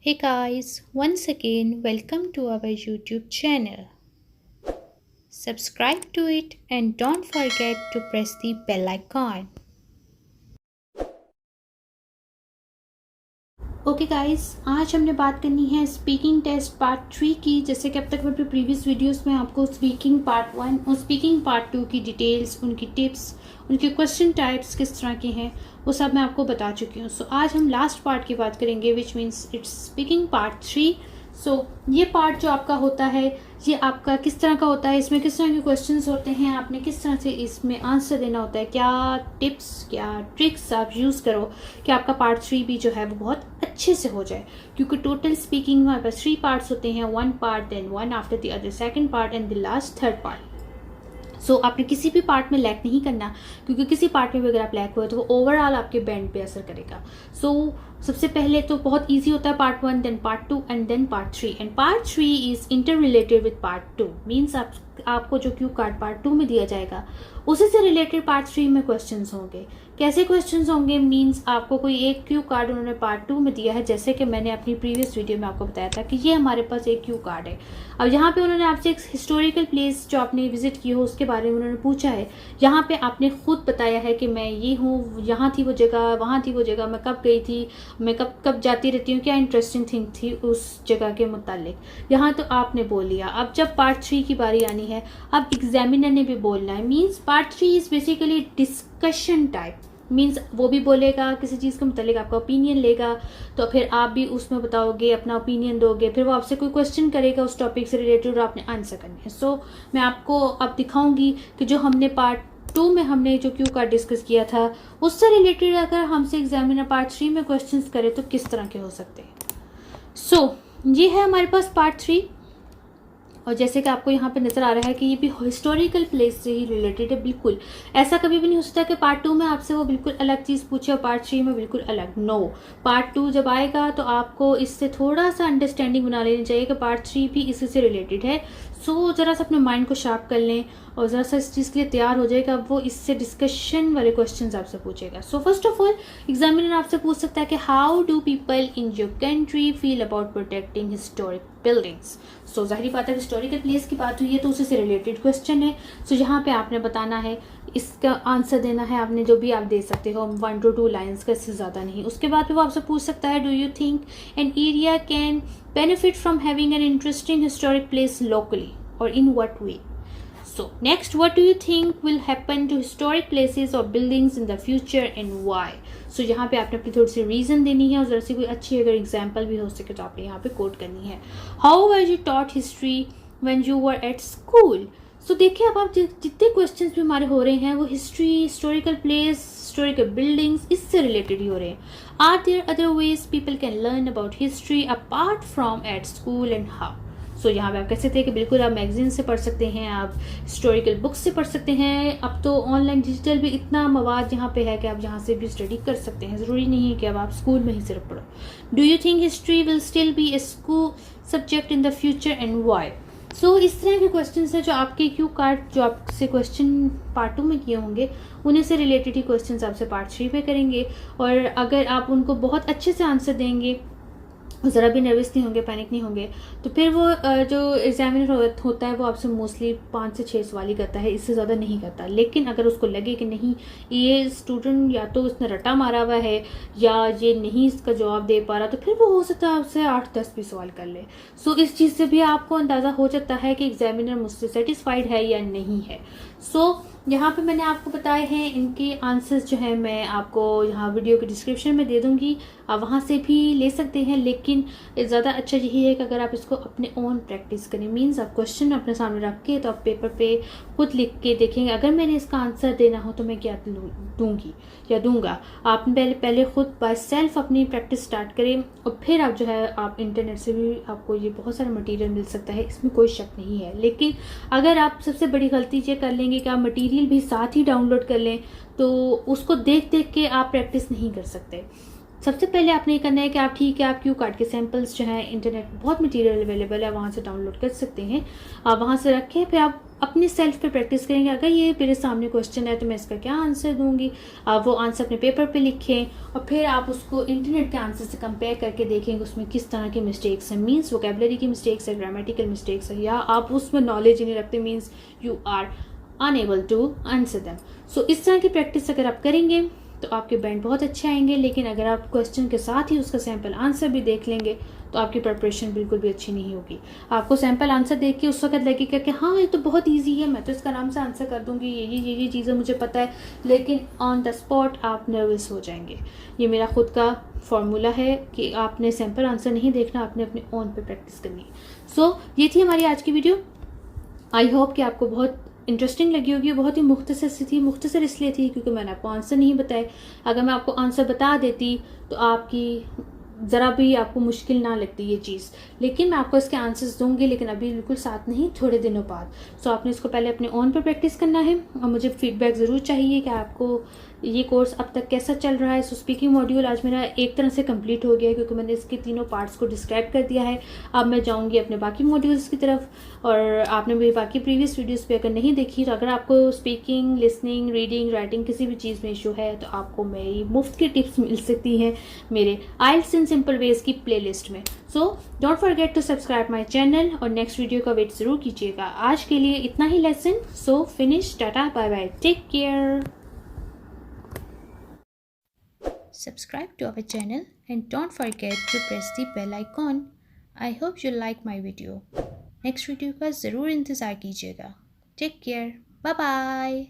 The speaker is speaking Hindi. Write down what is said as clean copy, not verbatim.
Hey guys, once again, welcome to our YouTube channel. Subscribe to it and don't forget to press the bell icon. Okay guys, आज हमने बात करनी है स्पीकिंग टेस्ट पार्ट 3 की। जैसे कि अब तक मैं अपने प्रीवियस वीडियोस में आपको स्पीकिंग पार्ट 1 और स्पीकिंग पार्ट 2 की डिटेल्स, उनकी टिप्स, उनके क्वेश्चन टाइप्स किस तरह के हैं वो सब मैं आपको बता चुकी हूँ। सो आज हम लास्ट पार्ट की बात करेंगे which means it's speaking part 3। सो ये पार्ट जो आपका होता है ये आपका किस तरह का होता है, इसमें किस तरह के क्वेश्चंस होते हैं, आपने किस तरह से इसमें आंसर देना होता है, क्या टिप्स क्या ट्रिक्स आप यूज़ करो कि आपका पार्ट 3 भी जो है वो बहुत अच्छे से हो जाए। क्योंकि टोटल स्पीकिंग में हमारे पास 3 पार्ट्स होते हैं, 1 part then 1 after the other, second part and the last third part. So आपने किसी भी पार्ट में लैक नहीं करना, क्योंकि किसी पार्ट में भी अगर आप लैक हुए तो वो ओवरऑल आपके बैंड पे असर करेगा। सो सबसे पहले तो बहुत इजी होता है part 1 then part 2 and then part 3, and part 3 is interrelated with part 2। Means आपको जो क्यू कार्ड पार्ट 2 में दिया जाएगा उसी से रिलेटेड पार्ट 3 में क्वेश्चंस होंगे। कैसे क्वेश्चंस होंगे? मीन्स आपको कोई एक क्यू कार्ड उन्होंने पार्ट 2 में दिया है, जैसे कि मैंने अपनी प्रीवियस वीडियो में आपको बताया था कि ये हमारे पास एक क्यू कार्ड है। अब यहाँ पे उन्होंने आपसे एक हिस्टोरिकल प्लेस जो आपने विजिट की हो उसके बारे में उन्होंने पूछा है। यहाँ पे आपने खुद बताया है कि मैं ये हूँ, यहाँ थी वो जगह, वहाँ थी वो जगह, मैं कब गई थी, मैं कब कब जाती रहती हूँ, क्या इंटरेस्टिंग थिंग थी उस जगह के मुतालिक। यहाँ तो आपने बोल लिया। अब जब पार्ट 3 की बारी आनी है, अब एग्जामिनर ने भी बोलना है। Means part 3 is basically discussion type. Means वो भी बोलेगा किसी चीज़ के मुतालिक, आपका ओपिनियन लेगा, तो फिर आप भी उसमें बताओगे, अपना ओपिनियन दोगे, फिर वो आपसे कोई क्वेश्चन करेगा उस टॉपिक से रिलेटेड और आपने आंसर करनी है। सो मैं आपको अब दिखाऊंगी कि जो हमने पार्ट 2 में हमने जो क्यू कार्ड डिस्कस किया था उससे रिलेटेड अगर हमसे एग्जामिनर पार्ट 3 में क्वेश्चन करे तो किस तरह के हो सकते हैं। सो ये है हमारे पास पार्ट 3, और जैसे कि आपको यहाँ पे नजर आ रहा है कि ये भी हिस्टोरिकल प्लेस से ही रिलेटेड है। बिल्कुल ऐसा कभी भी नहीं हो सकता कि पार्ट 2 में आपसे वो बिल्कुल अलग चीज़ पूछे और पार्ट 3 में बिल्कुल अलग। नो, पार्ट 2 जब आएगा तो आपको इससे थोड़ा सा अंडरस्टैंडिंग बना लेनी चाहिए कि पार्ट 3 भी इसी से रिलेटेड है। सो ज़रा सा अपने माइंड को शार्प कर लें और ज़रा सा इस चीज़ के लिए तैयार हो जाएगा। अब वो इससे डिस्कशन वाले क्वेश्चंस आपसे पूछेगा। So first of all examiner आपसे पूछ सकता है कि how do people in your country feel about protecting historic buildings. So जाहिर बात है हिस्टोरिकल प्लेस की बात हुई है तो उसी से रिलेटेड क्वेश्चन है। सो यहाँ पे आपने बताना है, इसका आंसर देना है आपने, जो भी आप दे सकते हो 1 to 2 लाइन्स का, इससे ज़्यादा नहीं। उसके बाद वो आपसे पूछ सकता है do you think an area can benefit from having an interesting historic place locally, or in what way? So next, what do you think will happen to historic places or buildings in the future and why? So यहाँ पे आपने अपनी थोड़ी सी रीज़न देनी है और ज़रा सी कोई अच्छी अगर एग्जाम्पल भी हो सके तो आपने यहाँ पे कोट करनी है। How were you taught history when you were at school? So देखिए अब आप जितने क्वेश्चंस भी हमारे हो रहे हैं वो history, historical place, historical buildings इससे रिलेटेड ही हो रहे हैं। Are there other ways people can learn about history apart from at school and how? So यहाँ पे आप कह सकते हैं कि बिल्कुल आप मैगजीन से पढ़ सकते हैं, आप हिस्टोरिकल बुक्स से पढ़ सकते हैं। अब तो ऑनलाइन डिजिटल भी इतना मवाद यहाँ पे है कि आप यहाँ से भी स्टडी कर सकते हैं, ज़रूरी नहीं है कि अब आप स्कूल में ही सिर्फ पढ़ो। Do you think history will still be a school subject in the future and why? So इस तरह के क्वेश्चन है जो आपके क्यू कार्ड जो आपसे क्वेश्चन पार्ट 2 में किए होंगे उन्हीं से रिलेटेड ही क्वेश्चन आपसे पार्ट 3 में करेंगे। और अगर आप उनको बहुत अच्छे से आंसर देंगे, ज़रा भी नर्वस नहीं होंगे, पैनिक नहीं होंगे, तो फिर वो जो एग्जामिनर होता है वो आपसे मोस्टली 5 से 6 सवाल ही करता है, इससे ज़्यादा नहीं करता। लेकिन अगर उसको लगे कि नहीं ये स्टूडेंट या तो उसने रटा मारा हुआ है या ये नहीं इसका जवाब दे पा रहा, तो फिर वो हो सकता है आपसे 8-10 भी सवाल कर ले। सो इस चीज़ से भी आपको अंदाज़ा हो जाता है कि एग्जामिनर मुझसे सेटिस्फाइड है या नहीं है। सो यहाँ पे मैंने आपको बताए हैं, इनके आंसर्स जो हैं मैं आपको यहाँ वीडियो के डिस्क्रिप्शन में दे दूँगी, आप वहाँ से भी ले सकते हैं। लेकिन ज़्यादा अच्छा यही है कि अगर आप इसको अपने ओन प्रैक्टिस करें। मीन्स आप क्वेश्चन अपने सामने रख के तो आप पेपर पे खुद लिख के देखेंगे अगर मैंने इसका आंसर देना हो तो मैं क्या दूँगी या दूँगा। आप पहले खुद बाय सेल्फ अपनी प्रैक्टिस स्टार्ट करें और फिर आप जो है आप इंटरनेट से भी आपको ये बहुत सारा मटीरियल मिल सकता है, इसमें कोई शक नहीं है। लेकिन अगर आप सबसे बड़ी गलती ये कर लेंगे कि आप मटीरियल भी साथ ही डाउनलोड कर लें तो उसको देख देख के आप प्रैक्टिस नहीं कर सकते। सबसे पहले आपने ये करना है कि आप ठीक है, आप क्यू कार्ड के सैम्पल्स जो हैं इंटरनेट बहुत मटेरियल अवेलेबल है, वहाँ से डाउनलोड कर सकते हैं, आप वहाँ से रखें। फिर आप अपने सेल्फ पे प्रैक्टिस करेंगे। अगर ये मेरे सामने क्वेश्चन है तो मैं इसका क्या आंसर दूंगी, आप वो आंसर अपने पेपर पे लिखें और फिर आप उसको इंटरनेट के आंसर से कंपेयर करके देखेंगे उसमें किस तरह की मिस्टेक्स हैं। मीन्स वोकेबलरी की मिस्टेक्स है, ग्रामेटिकल मिस्टेक्स है, या आप उसमें नॉलेज ही नहीं रखते, means you are unable to answer them. So इस तरह की प्रैक्टिस अगर आप करेंगे तो आपके बैंड बहुत अच्छे आएंगे। लेकिन अगर आप क्वेश्चन के साथ ही उसका सैम्पल आंसर भी देख लेंगे तो आपकी प्रिपरेशन बिल्कुल भी अच्छी नहीं होगी। आपको सैम्पल आंसर देख के उस वक्त लगेगा कि हाँ ये तो बहुत इजी है, मैं तो इसका आराम से आंसर कर दूंगी, ये चीज़ें मुझे पता है, लेकिन ऑन द स्पॉट आप नर्वस हो जाएंगे। ये मेरा खुद का फॉर्मूला है कि आपने सैम्पल आंसर नहीं देखना, आपने अपने ऑन पे प्रैक्टिस करनी है। सो ये थी हमारी आज की वीडियो। आई होप कि आपको बहुत इंटरेस्टिंग लगी होगी। बहुत ही मुख्तसर सी थी, मुख्तसर इसलिए थी क्योंकि मैंने आपको आंसर नहीं बताए। अगर मैं आपको आंसर बता देती तो आपकी ज़रा भी आपको मुश्किल ना लगती ये चीज़, लेकिन मैं आपको इसके आंसर्स दूंगी, लेकिन अभी बिल्कुल साथ नहीं, थोड़े दिनों बाद। सो आपने इसको पहले अपने ऑन पर प्रैक्टिस करना है और मुझे फीडबैक ज़रूर चाहिए कि आपको ये कोर्स अब तक कैसा चल रहा है। सो स्पीकिंग मॉड्यूल आज मेरा एक तरह से कंप्लीट हो गया है क्योंकि मैंने इसके तीनों पार्ट्स को डिस्क्राइब कर दिया है। अब मैं जाऊंगी अपने बाकी मॉड्यूल्स की तरफ, और आपने मेरी बाकी प्रीवियस वीडियोस पे अगर नहीं देखी तो अगर आपको स्पीकिंग, लिसनिंग, रीडिंग, राइटिंग किसी भी चीज़ में इशू है तो आपको मेरी मुफ्त की टिप्स मिल सकती हैं मेरे IELTS इन सिंपल वेज की प्लेलिस्ट में। So don't forget to subscribe my channel और नेक्स्ट वीडियो का वेट ज़रूर कीजिएगा। आज के लिए इतना ही lesson. So finish, tata, bye bye, take care. Subscribe to our channel and don't forget to press the bell icon. I hope you like my video. Next video का ज़रूर इंतज़ार कीजिएगा। Take care, bye bye.